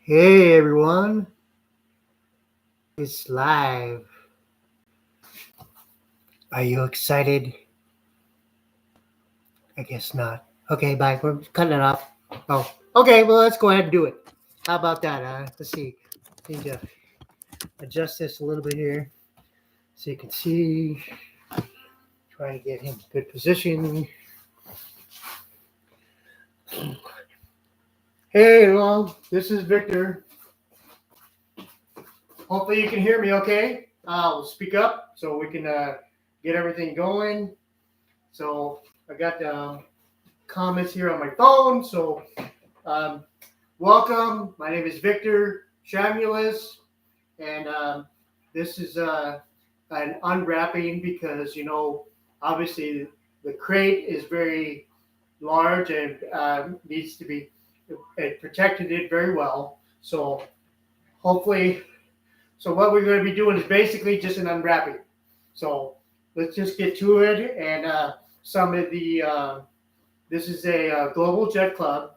Hey everyone, it's live. Are you excited? I guess not. Okay, bye. We're cutting it off. Oh, okay. Well, let's go ahead and do it. How about that? Let's see. Need to adjust this a little bit here so you can see. Try to get him good position. Hey, everyone. This is Victor. Hopefully, you can hear me. Okay. I'll speak up so we can get everything going. So I got comments here on my phone. So welcome. My name is Victor Shamulis, and this is an unwrapping because, obviously the crate is very large and needs to be protected it very well. So hopefully, what we're going to be doing is basically just an unwrapping. So let's just get to it. And some of the, this is a Global Jet Club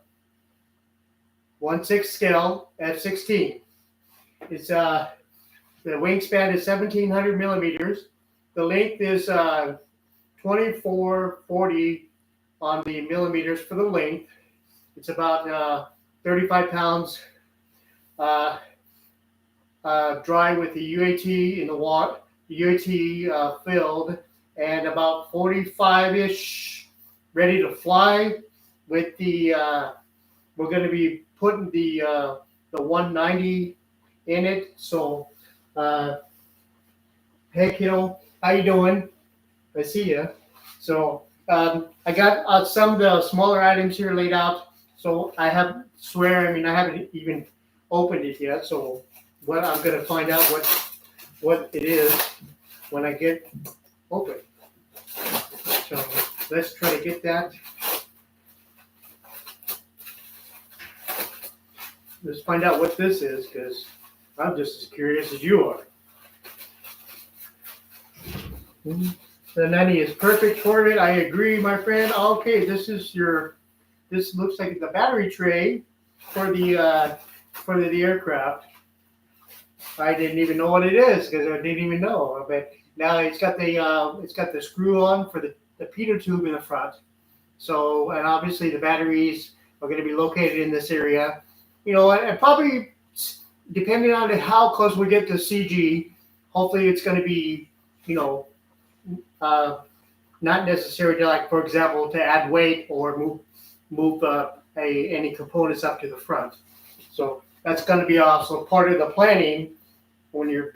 1/6 scale F-16. It's the wingspan is 1,700 millimeters. The length is 2440 on the millimeters for the length. It's about 35 pounds dry with the UAT in the water, UAT filled, and about 45-ish ready to fly. With the we're going to be putting the 190 in it. So, hey kiddo, how you doing? I see you. So I got some of the smaller items here laid out. So I haven't even opened it yet. So what I'm going to find out what it is when I get open. So let's try to get that. Let's find out what this is, because I'm just as curious as you are. The 90 is perfect for it. I agree, my friend. Okay, this looks like the battery tray for the aircraft. I didn't even know what it is because I didn't even know. But now it's got the screw on for the pitot tube in the front. So, and obviously the batteries are going to be located in this area. And probably depending on how close we get to CG, hopefully it's going to be, not necessary to, like, for example, to add weight or move any components up to the front. So that's going to be also part of the planning when you're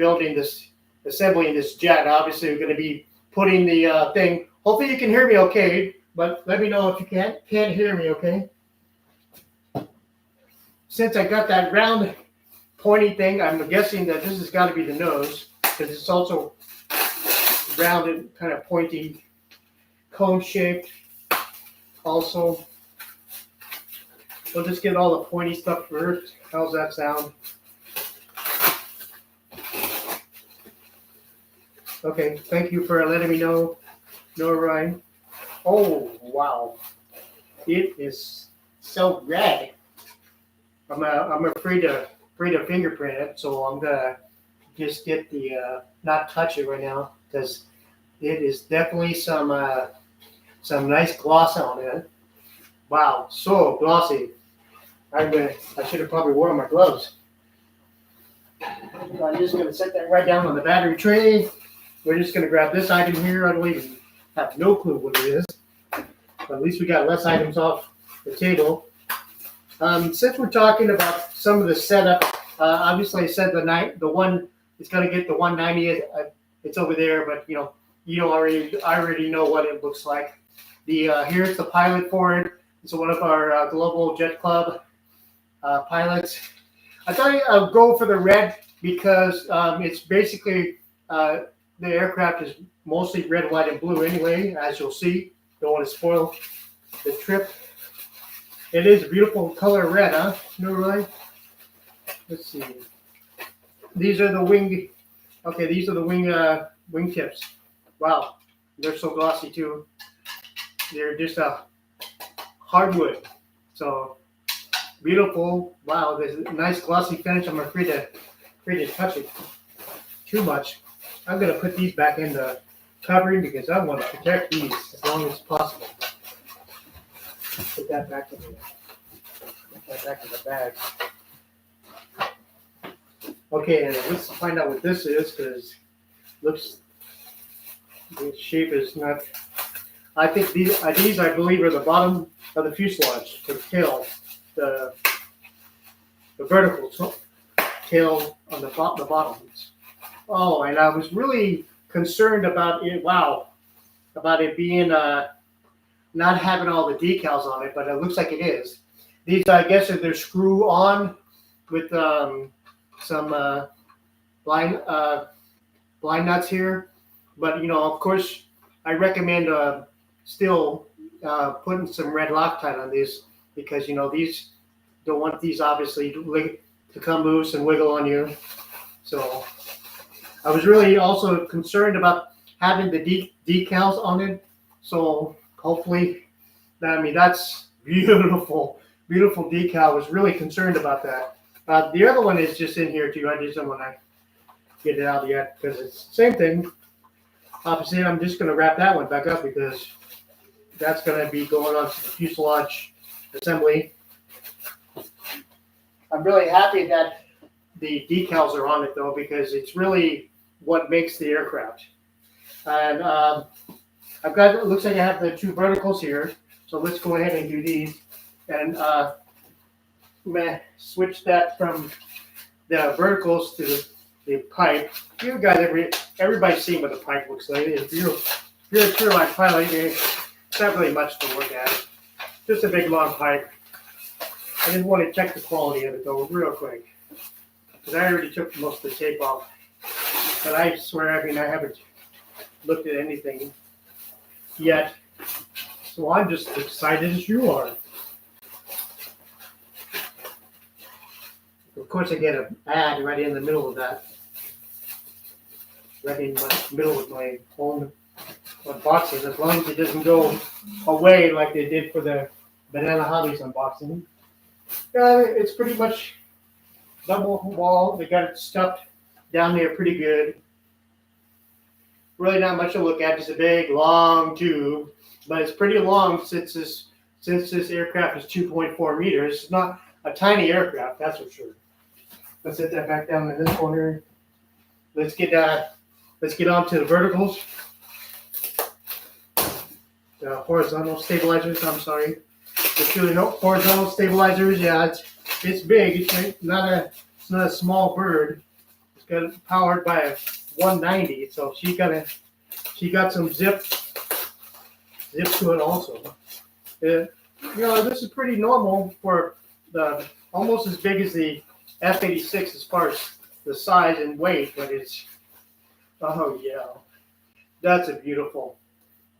assembling this jet. Obviously, we're going to be putting the thing. Hopefully you can hear me okay, but let me know if you can't hear me, okay? Since I got that round pointy thing, I'm guessing that this has got to be the nose, because it's also rounded, kind of pointy, cone shaped. Also, we'll just get all the pointy stuff first. How's that sound? Okay, thank you for letting me know, Ryan. Oh wow, it is so red. I'm afraid to fingerprint it, so I'm gonna just get the not touch it right now, because it is definitely some nice gloss on it. Wow, so glossy. I should have probably worn my gloves. I'm just gonna set that right down on the battery tray. We're just gonna grab this item here. I don't even have no clue what it is, but at least we got less items off the table. Since we're talking about some of the setup, obviously I said the one is going to get the 190. It's over there, but I already know what it looks like. Here's the pilot for it. It's one of our Global Jet Club pilots. I thought I'd go for the red because it's basically the aircraft is mostly red, white, and blue anyway, as you'll see. Don't want to spoil the trip. It is a beautiful color red, huh? Right? Let's see. These are the wing. Okay, these are the wing tips. Wow, they're so glossy too. They're just a hardwood, so beautiful. Wow, there's a nice glossy finish. I'm afraid to touch it too much. I'm gonna put these back in the covering because I want to protect these as long as possible. Put that back in the bag. Okay, and let's find out what this is because looks the shape is not. I think these I believe are the bottom of the fuselage, the tail, the vertical tail on the bottoms. Oh, and I was really concerned about it. Wow, about it being not having all the decals on it, but it looks like it is. These, I guess, they're screw on with some blind nuts here. But of course, I recommend still putting some red Loctite on these because these don't want these obviously to come loose and wiggle on you. So I was really also concerned about having the decals on it. So hopefully, that's beautiful, beautiful decal. I was really concerned about that. The other one is just in here too. I just don't want to get it out yet because it's the same thing. Obviously, I'm just going to wrap that one back up because that's going to be going on to the fuselage assembly. I'm really happy that the decals are on it though because it's really what makes the aircraft. And I've got, it looks like I have the two verticals here. So let's go ahead and do these. And I'm going to switch that from the verticals to the pipe. You guys, everybody's seen what the pipe looks like. If you're a true line pilot, it's not really much to look at. Just a big long pipe. I just want to check the quality of it though, real quick. Because I already took most of the tape off. But I swear, I haven't looked at anything yet. So I'm just as excited as you are. Of course, I get an ad right in the middle of that. Right in the middle of my own unboxing, as long as it doesn't go away like they did for the Banana Hobbies unboxing. It's pretty much double wall. They got it stuffed down there pretty good. Really not much to look at, just a big long tube, but it's pretty long since this aircraft is 2.4 meters. It's not a tiny aircraft, that's for sure. Let's set that back down in this corner. Let's get on to the verticals. The horizontal stabilizers. I'm sorry. Let's do the horizontal stabilizers. Yeah, it's big. It's not a small bird. It's got powered by a 190. So she got some zip to it also. This is pretty normal for the almost as big as the F-16 as far as the size and weight, but it's, oh yeah, that's a beautiful,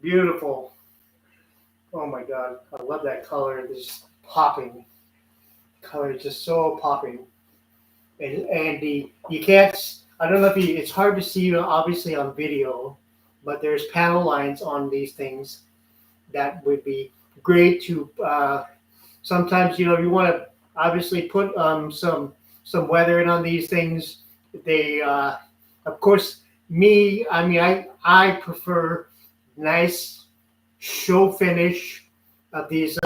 beautiful. Oh my God, I love that color. It's popping. Color is just so popping, and you can't. I don't know if it's hard to see obviously on video, but there's panel lines on these things that would be great to. Sometimes you want to obviously put some weathering on these things. They, of course, I prefer nice show finish of these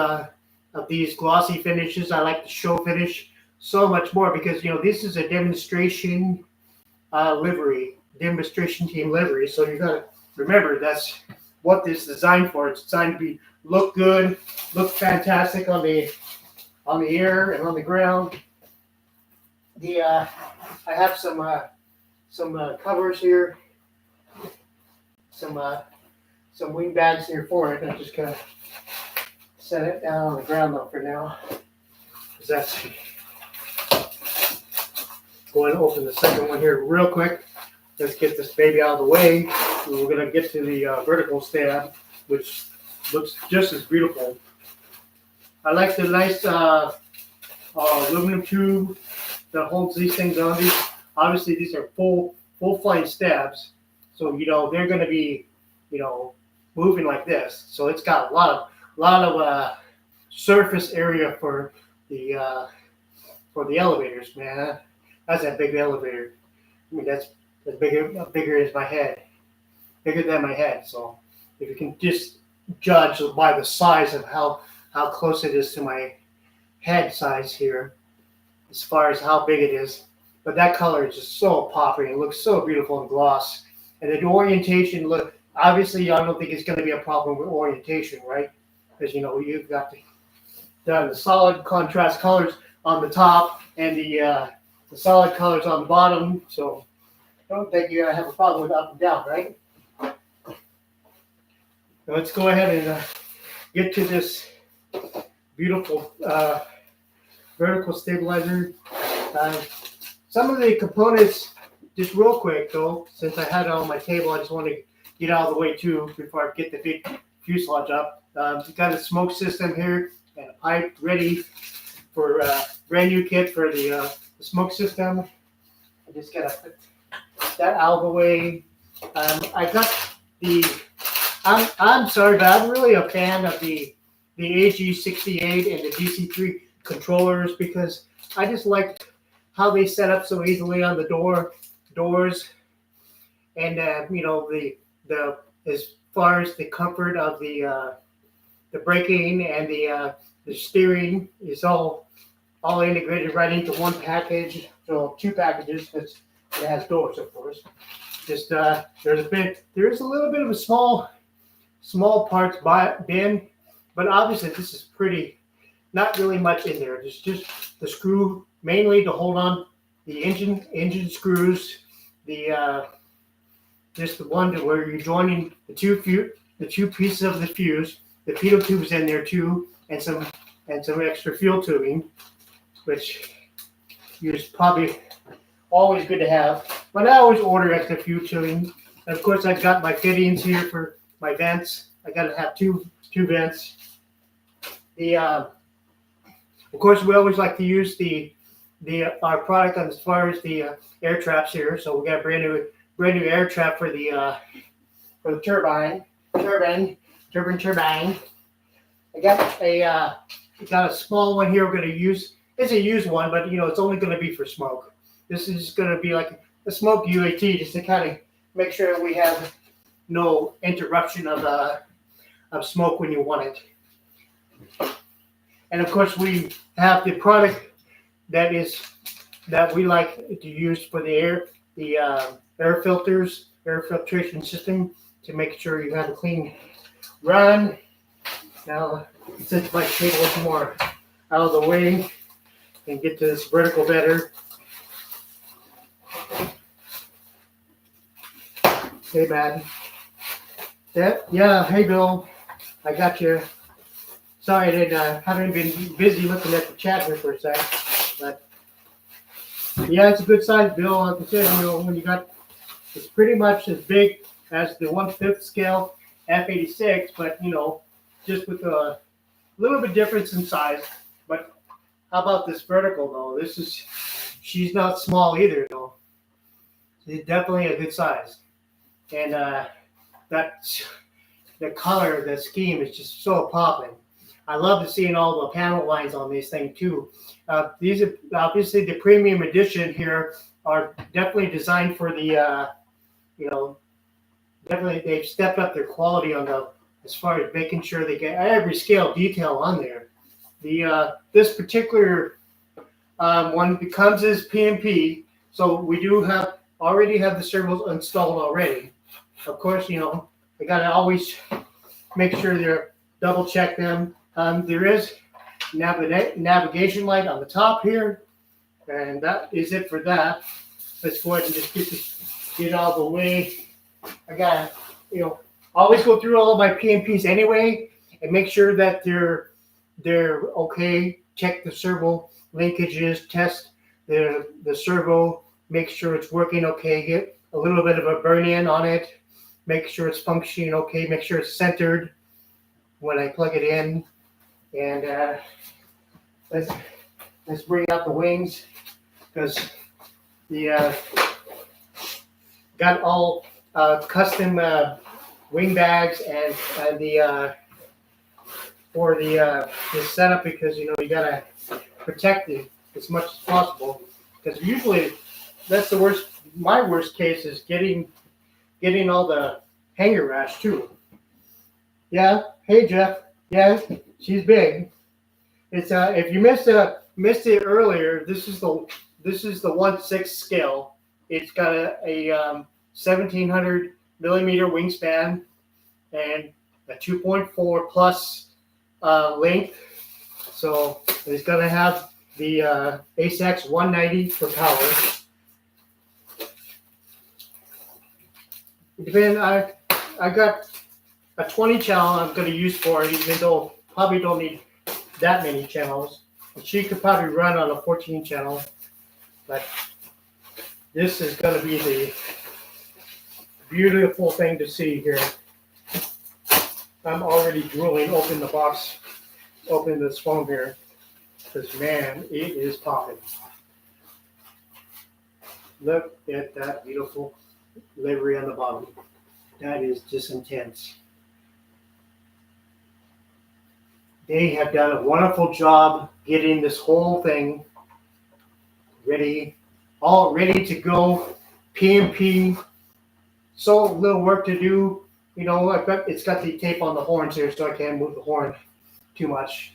glossy finishes. I like the show finish so much more because this is a demonstration demonstration team livery. So you got to remember that's what this is designed for. It's designed to look good, look fantastic on the air and on the ground. I have some covers here, some wing bags here for it. I'm just gonna set it down on the ground though for now, because that's going to open the second one here real quick. Let's get this baby out of the way. We're gonna get to the vertical stab, which looks just as beautiful. I like the nice aluminum tube that holds these things on. Obviously, these are full flight stabs, so they're going to be moving like this. So it's got a lot of surface area for for the elevators, man. That's a big elevator. I mean, that's as bigger as my head, bigger than my head. So if you can just judge by the size of how close it is to my head size here, as far as how big it is. But that color is just so popping. It looks so beautiful in gloss. And the orientation look, obviously, I don't think it's going to be a problem with orientation, right? Because, you've got the solid contrast colors on the top and the solid colors on the bottom. So I don't think you're going to have a problem with up and down, right? So let's go ahead and get to this beautiful vertical stabilizer. Some of the components, just real quick though, since I had it on my table, I just want to get out of the way too before I get the big fuselage up. We've got a smoke system here and a pipe ready for brand new kit for the smoke system. I just gotta put that out of the way. I got the. I'm sorry, but I'm really a fan of the AG68 and the DC3 controllers because I just like how they set up so easily on the doors, and the as far as the comfort of the braking and the steering is all integrated right into one package. So two packages because it has doors, of course. Just there is a little bit of a small parts bin, but obviously this is not really much in there. There's just the screw mainly to hold on the engine screws, just the one where you're joining the two pieces of the fuse, the pitot tube's in there too, and some extra fuel tubing, which is probably always good to have. But I always order extra fuel tubing. And of course, I've got my fittings here for my vents. I got to have two vents. Of course, we always like to use our product as far as the air traps here. So we got a brand new air trap for the turbine. I got a small one here. We're going to use. It's a used one, but it's only going to be for smoke. This is going to be like a smoke UAT, just to kind of make sure we have no interruption of smoke when you want it. And of course, we have the product that we like to use for the air filters, air filtration system to make sure you have a clean run. Now, since my table is more out of the way, and get to this vertical better. Hey, man. Yeah. Hey, Bill. I got you. Sorry, I haven't been busy looking at the chat here for a sec. But yeah, it's a good size, Bill. Like I said, when you got, it's pretty much as big as the 1/5 scale F-86, but just with a little bit difference in size. But how about this vertical though? She's not small either though. It's definitely a good size, and the color, the scheme is just so popping. I love seeing all the panel lines on these things too. These are obviously the premium edition here are definitely designed for the definitely they've stepped up their quality on as far as making sure they get every scale detail on there. This particular one becomes as PMP, so we do already have the servos installed already. Of course, I gotta always make sure they're double check them. There is navigation light on the top here, and that is it for that. Let's go ahead and just get out of the way. I gotta, always go through all of my PMPs anyway and make sure that they're okay. Check the servo linkages, test the servo, make sure it's working okay. Get a little bit of a burn in on it, make sure it's functioning okay, make sure it's centered when I plug it in. And let's bring out the wings because the got all custom wing bags and the for the setup because you gotta protect it as much as possible, because usually that's the worst. My worst case is getting all the hanger rash too. Yeah. Hey Jeff. Yeah, she's big. It's if you missed it earlier, this is the 1/6 scale. It's got a 1700 millimeter wingspan and a 2.4 plus length. So it's gonna have the ASX 190 for power. I got a 20 channel I'm gonna use for it, even though probably don't need that many channels. She could probably run on a 14 channel, but this is going to be the beautiful thing to see here. I'm already drooling. Open the box, open this phone here, because man, it is popping. Look at that beautiful livery on the bottom. That is just intense. They have done a wonderful job getting this whole thing ready, all ready to go. PMP, so little work to do. You know, it's got the tape on the horns here, so I can't move the horn too much.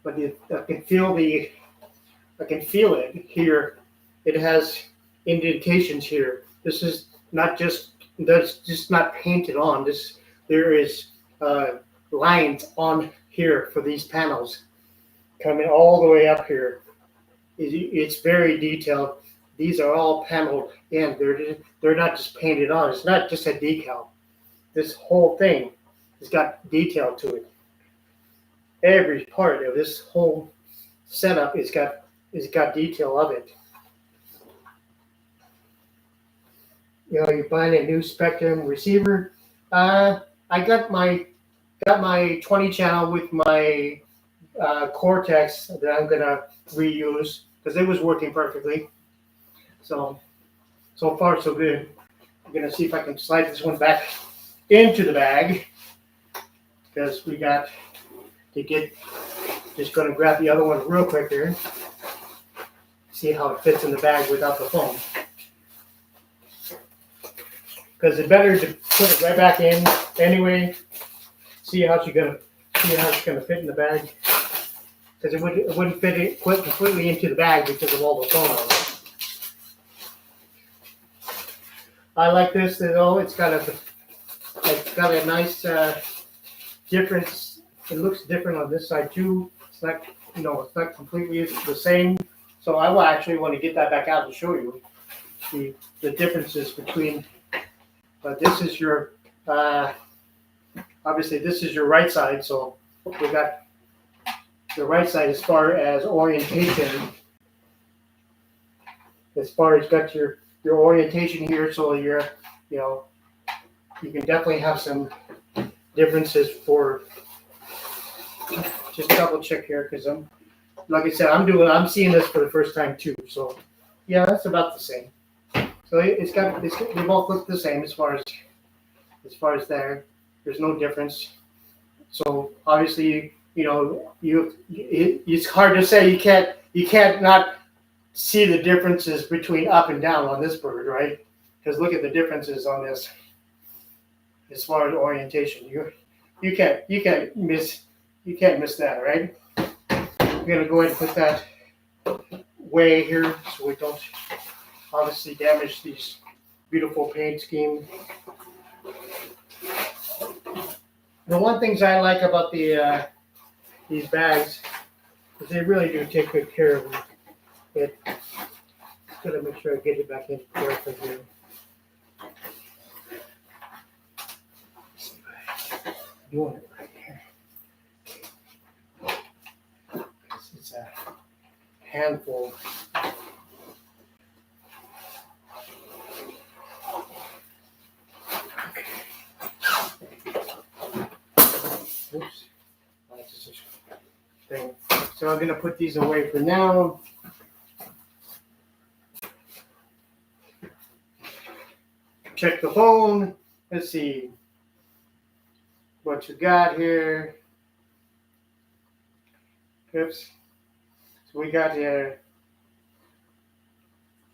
But I can feel it here. It has indentations here. This is that's just not painted on. There is lines on here for these panels coming all the way up here. It's very detailed. These are all paneled in. They're not just painted on. It's not just a decal. This whole thing has got detail to it. Every part of this whole setup is got detail of it. You know, you're buying a new Spectrum receiver. I got my 20 channel with my Cortex that I'm gonna reuse because it was working perfectly. So far so good. I'm gonna see if I can slide this one back into the bag because we got to get. Just gonna grab the other one real quick here. See how it fits in the bag without the phone. Because it's better to put it right back in anyway. See how it's gonna fit in the bag. Because it wouldn't fit completely into the bag because of all the phone on it. I like this. It's got a nice difference. It looks different on this side too. It's not it's not completely the same. So I will actually want to get that back out and show you the differences between. But this is your obviously this is your right side. So we got the right side as far as orientation. As far as got your orientation here, so you can definitely have some differences for. Just double check here because like I said, I'm seeing this for the first time too. So yeah, that's about the same. So they both look the same as far as there's no difference. So obviously, it's hard to say you can't not see the differences between up and down on this bird, right? Because look at the differences on this as far as orientation. You can't miss that, right? I'm gonna go ahead and put that way here so we don't obviously damage these beautiful paint scheme. The one things I like about these bags is they really do take good care of them. Just gotta make sure I get it back in correctly here. Doing it right here. It's a handful. Oops. That's just a thing. So I'm going to put these away for now. Check the phone. Let's see what you got here. Oops. So we got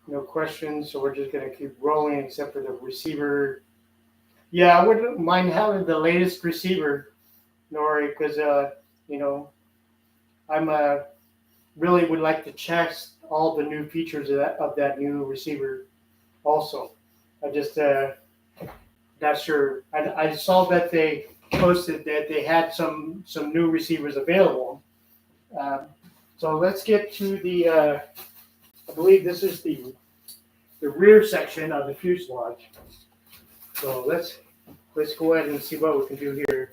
no questions, so we're just gonna keep rolling except for the receiver. Yeah, I wouldn't mind having the latest receiver, Nori, because you know, I'm really would like to check all the new features of that new receiver. Also, I just not sure. I saw that they posted that they had some new receivers available. Um, so let's get to the. I believe this is the rear section of the fuselage. So let's go ahead and see what we can do here.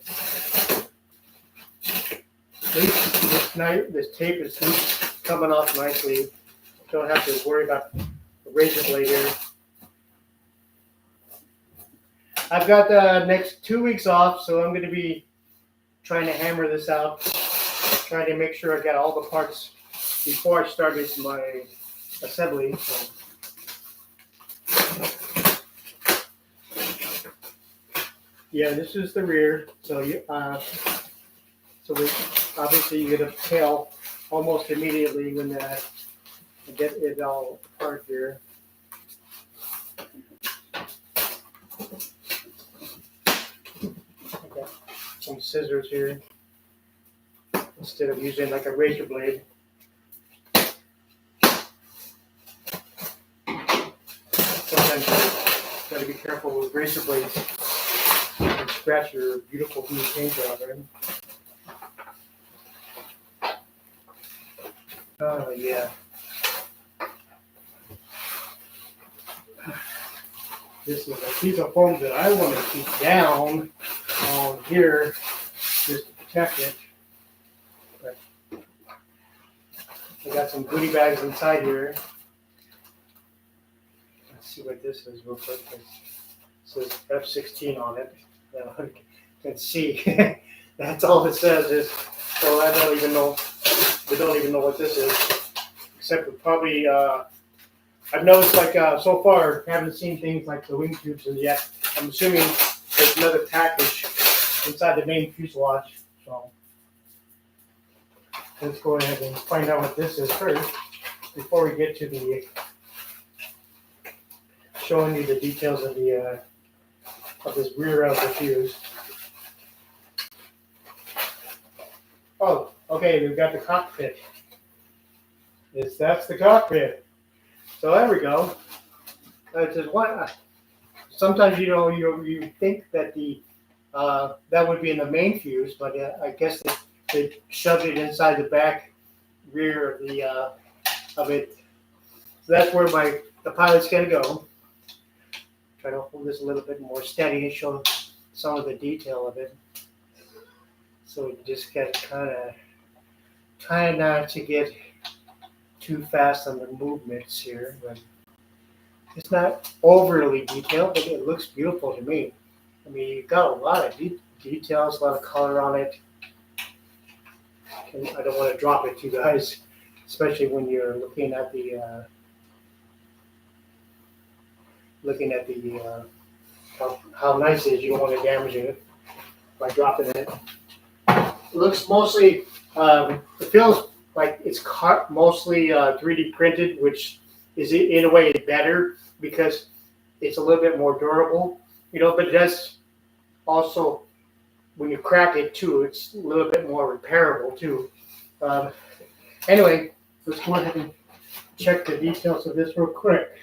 This tape is coming off nicely. Don't have to worry about the razor blade here. I've got the next 2 weeks off, so I'm going to be trying to hammer this out, trying to make sure I got all the parts before I started my assembly. So. Yeah, this is the rear. So obviously you get a tail almost immediately when I get it all apart here. I got some scissors here instead of using like a razor blade. Sometimes you gotta be careful with razor blades. You can scratch your beautiful blue paint job, right? Oh yeah. This is a piece of foam that I want to keep down on here just to protect it. But I got some goodie bags inside here. Let's see what this is real quick. It says F-16 on it. You can see. That's all it says is. So I don't even know. We don't even know what this is, except for probably. I've noticed, like, so far, haven't seen things like the wing tubes yet. I'm assuming there's another package inside the main fuselage. So let's go ahead and find out what this is first before we get to the showing you the details of the of this rear of the fuse. Oh, okay, we've got the cockpit. That's the cockpit. So there we go. Just one. Sometimes you think that that would be in the main fuse, but I guess they shoved it inside the back rear of it. So that's where the pilot's gonna go. Try to hold this a little bit more steady and show some of the detail of it. So we just get trying not to get too fast on the movements here, but it's not overly detailed, but it looks beautiful to me. I mean, you've got a lot of details, a lot of color on it. And I don't want to drop it to you guys, especially when you're looking at the how nice it is. You don't want to damage it by dropping it. It looks mostly, it feels like it's mostly 3D printed, which is in a way better because it's a little bit more durable, but it does also, when you crack it too, it's a little bit more repairable too. Anyway, let's go ahead and check the details of this real quick.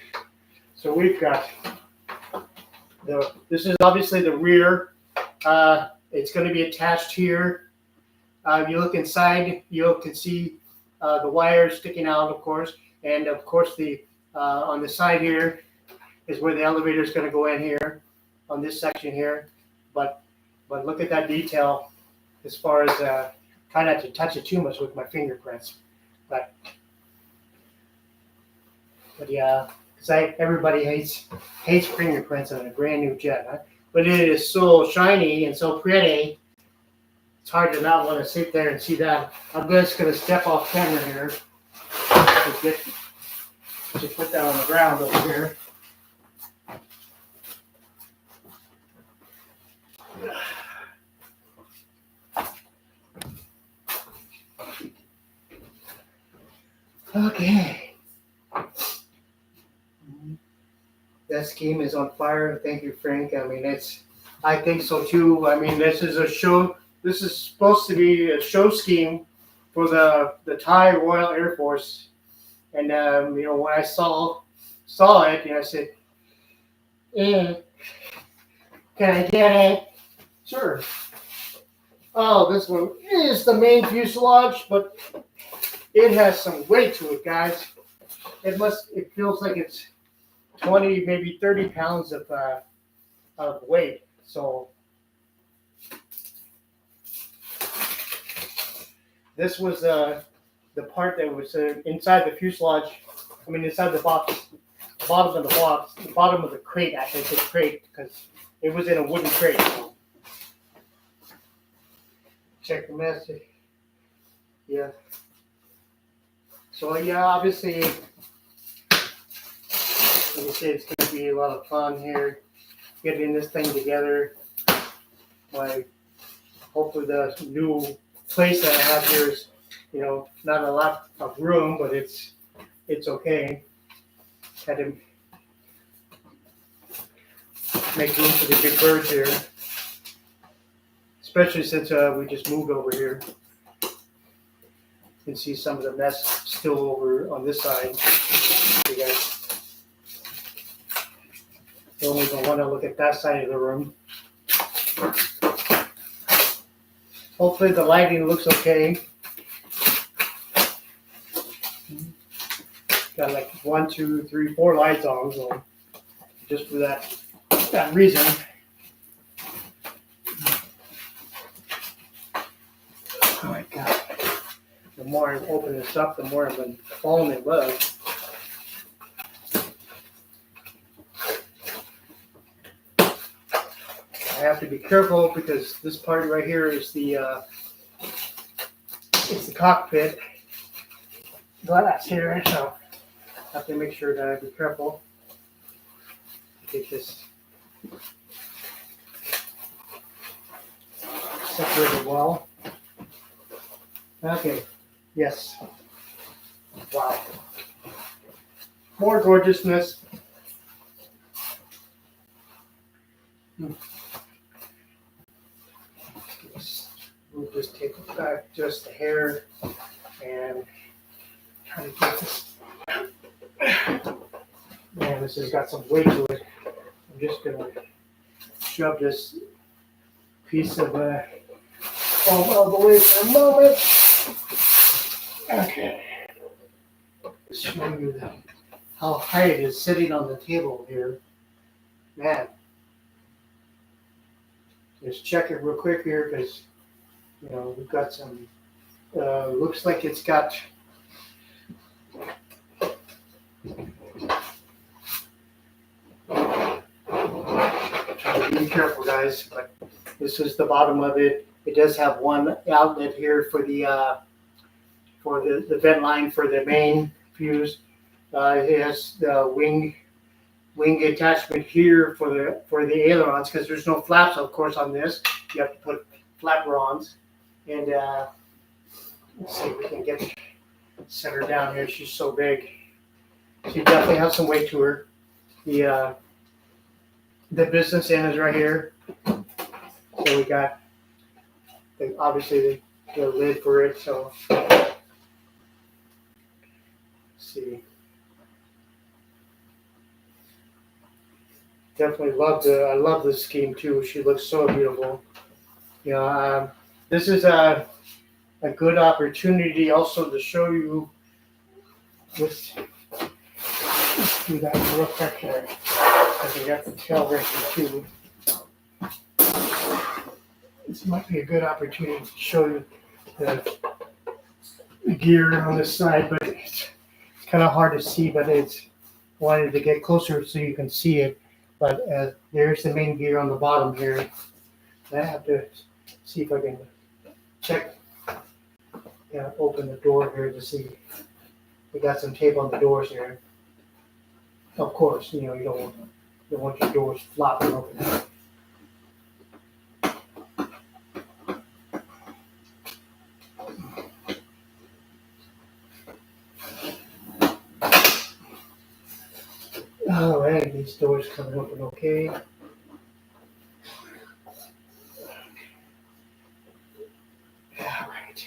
So we've got this is obviously the rear. It's going to be attached here. You look inside, you can see the wires sticking out, of course, and of course the on the side here is where the elevator is going to go in here on this section here. But look at that detail as far as try not to touch it too much with my fingerprints. But yeah, because everybody hates fingerprints on a brand new jet, huh? But it is so shiny and so pretty. It's hard to not want to sit there and see that. I'm just going to step off camera here to put that on the ground over here. Okay. That scheme is on fire. Thank you, Frank. I mean, I think so too. I mean, this is a show. This is supposed to be a show scheme for the Thai Royal Air Force. And when I saw it, I said, "Can I get it?" Sure. Oh, this one is the main fuselage, but it has some weight to it, guys. It feels like it's 20, maybe 30 pounds of weight. So this was the part that was inside the fuselage. I mean, inside the box, the bottom of the box, the bottom of the crate. Actually, it's a crate because it was in a wooden crate. So. Check the message. Yeah. So yeah, obviously, like I said, it's going to be a lot of fun here, getting this thing together. Hopefully the new place that I have here is, not a lot of room, but it's okay. Had to make room for the big birds here, especially since we just moved over here. You can see some of the mess still over on this side. You guys don't even want to look at that side of the room. Hopefully the lighting looks okay. Got like 1, 2, 3, 4 lights on, so just for that reason. Oh my God. The more I open this up, the more I've been falling in love. I have to be careful because this part right here is it's the cockpit glass here, so I have to make sure that I be careful. Get this separated well. Okay. Yes. Wow. More gorgeousness. We'll just take it back just a hair and try to get this. Man, this has got some weight to it. I'm just going to shove this piece of all the way for a moment. Okay. Show you how high it is sitting on the table here. Man. Just check it real quick here because, we've got some, looks like it's got, be careful guys, but this is the bottom of it. It does have one outlet here for the vent line for the main fuse. It has the wing attachment here for the ailerons because there's no flaps, of course, on this. You have to put flaperons. And let's see if we can set her down here. She's so big. She definitely has some weight to her. The business end is right here. So we got obviously the lid for it. So let's see. Definitely I love this scheme too. She looks so beautiful. This is a good opportunity also to show you this. Let's do that real quick here. Because we got the tail right here too. This might be a good opportunity to show you the gear on this side, but it's kind of hard to see, but it's wanted to get closer so you can see it. But there's the main gear on the bottom here. I have to see if I can check, open the door here to see. We got some tape on the doors here. Of course, you don't want your doors flopping open. All right, these doors coming open okay. All right.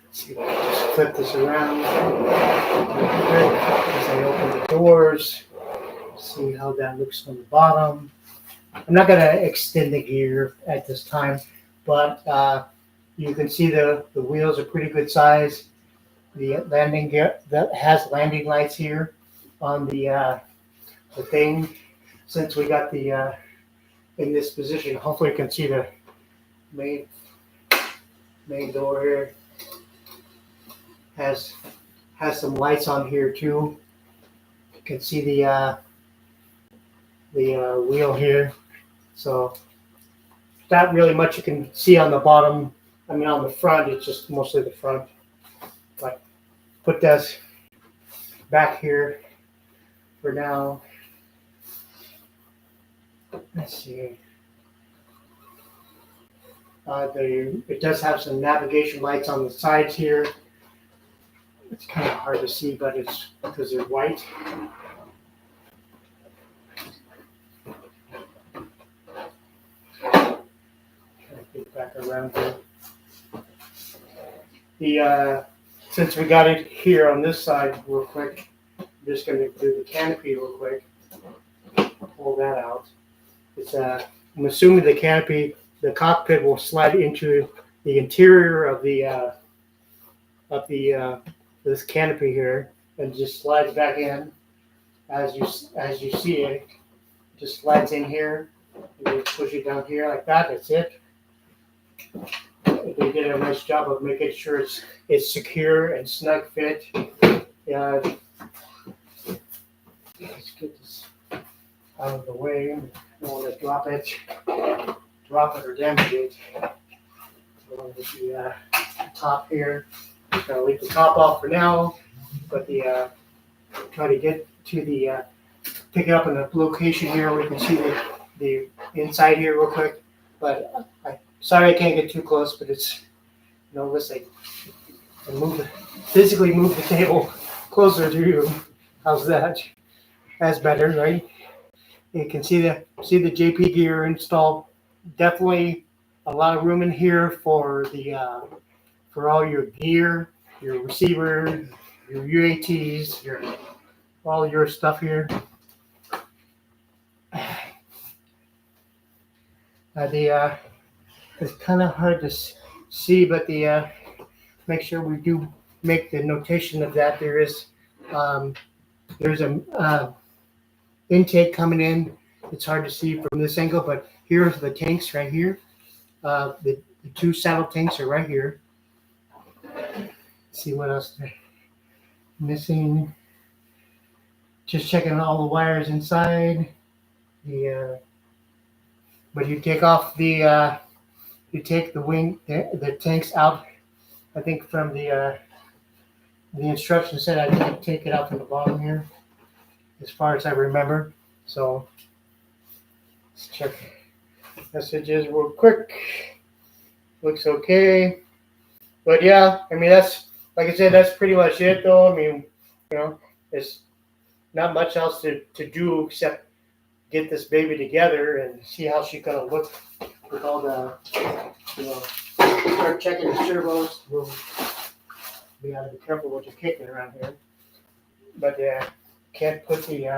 Let's see if I can just flip this around real quick as I open the doors. See how that looks on the bottom. I'm not going to extend the gear at this time, but you can see the wheels are pretty good size. The landing gear that has landing lights here on the thing. Since we got the in this position, hopefully you can see the main door here. Has some lights on here too. You can see the wheel here. So not really much you can see on the bottom. I mean, on the front, it's just mostly the front. But put this back here for now. Let's see. It does have some navigation lights on the sides here. It's kind of hard to see, but it's because they're white. Get back around here. Since we got it here on this side real quick, I'm just going to do the canopy real quick. Pull that out. I'm assuming the canopy, the cockpit will slide into the interior of this canopy here, and just slides back in as you see it. It just slides in here. You just push it down here like that. That's it. They did a nice job of making sure it's secure and snug fit. Let's get this out of the way. I don't want to drop it or damage it. With the top here, just gonna leave the top off for now, but try to get to the pick it up in a location here where you can see the inside here real quick. But sorry I can't get too close, but it's let's say physically move the table closer to you. How's that? That's better, right? You can see the JP gear installed. Definitely a lot of room in here for for all your gear, your receiver, your UATs, all your stuff here. It's kind of hard to see, but make sure we do make the notation of that. There's a intake coming in. It's hard to see from this angle, but here's the tanks right here. The two saddle tanks are right here. Let's see what else they're missing. Just checking all the wires inside. But you take off you take the wing, the tanks out. I think from the instructions said I didn't take it out from the bottom here, as far as I remember. So let's check messages real quick. Looks okay. But yeah, I mean, that's, like I said, that's pretty much it though. I mean, there's not much else to do except get this baby together and see how she's gonna look with all the, start checking the servos. We gotta be careful what you're kicking around here. But can't put the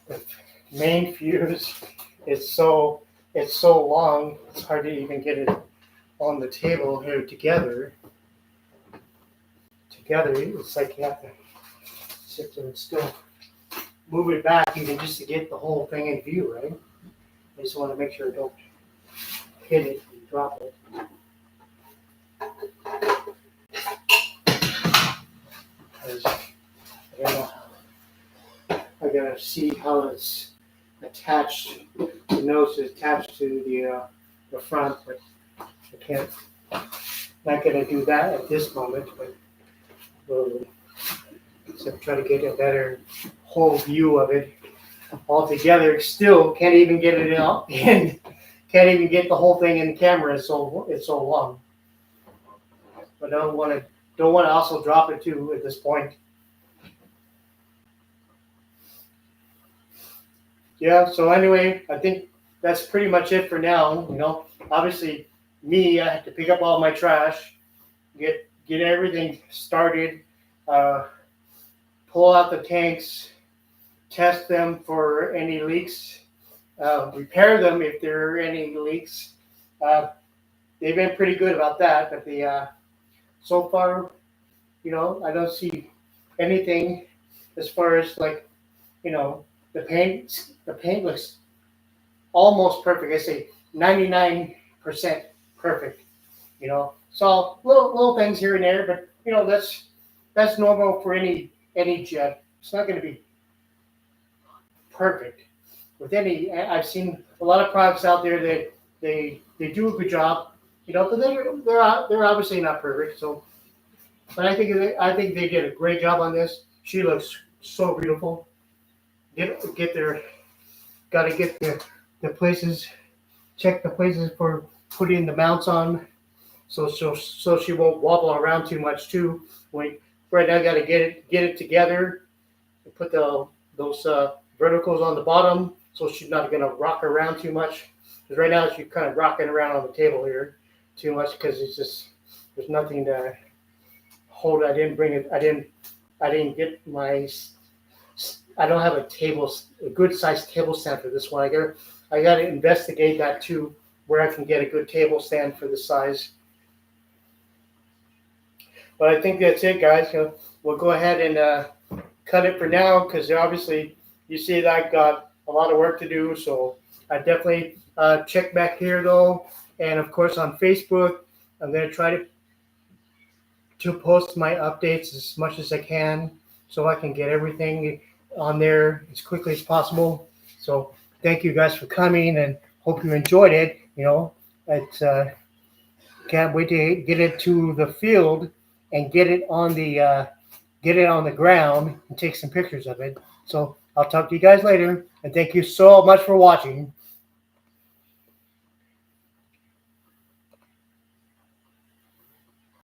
the main fuse is so long, it's hard to even get it on the table here together. It's like you have to sit there and still move it back even just to get the whole thing in view, right? I just want to make sure I don't hit it and drop it. I don't know. I gotta see how it's attached. The nose is attached to the front, but I can't. Not gonna do that at this moment, but we'll try to get a better whole view of it all together. Still can't even get it out and can't even get the whole thing in the camera. It's so long. But don't want to also drop it too at this point. Yeah. So anyway, I think that's pretty much it for now. Obviously, I have to pick up all my trash, get everything started, uh, pull out the tanks, test them for any leaks, repair them if there are any leaks. Uh, they've been pretty good about that, but so far, I don't see anything as far as like, the paint. The paint looks almost perfect. I say 99% perfect. So little things here and there, but that's normal for any jet. It's not going to be perfect with any. I've seen a lot of products out there that they do a good job, but they're obviously not perfect. So, but I think they did a great job on this. She looks so beautiful. Get their got to get the places, check the places for putting the mounts on, so she won't wobble around too much too. Right now, got to get it together. Put those verticals on the bottom, so she's not gonna rock around too much. Because right now she's kind of rocking around on the table here too much because it's just there's nothing to hold. I didn't bring it. I didn't get my. I don't have a good sized table stand for this one. I got to investigate that too, where I can get a good table stand for this size. But I think that's it, guys. We'll go ahead and cut it for now because obviously you see that I've got a lot of work to do. So I definitely check back here though, and of course on Facebook, I'm going to try to post my updates as much as I can so I can get everything on there as quickly as possible. So thank you guys for coming and hope you enjoyed it. It's can't wait to get it to the field and get it on the ground and take some pictures of it. So I'll talk to you guys later, and thank you so much for watching.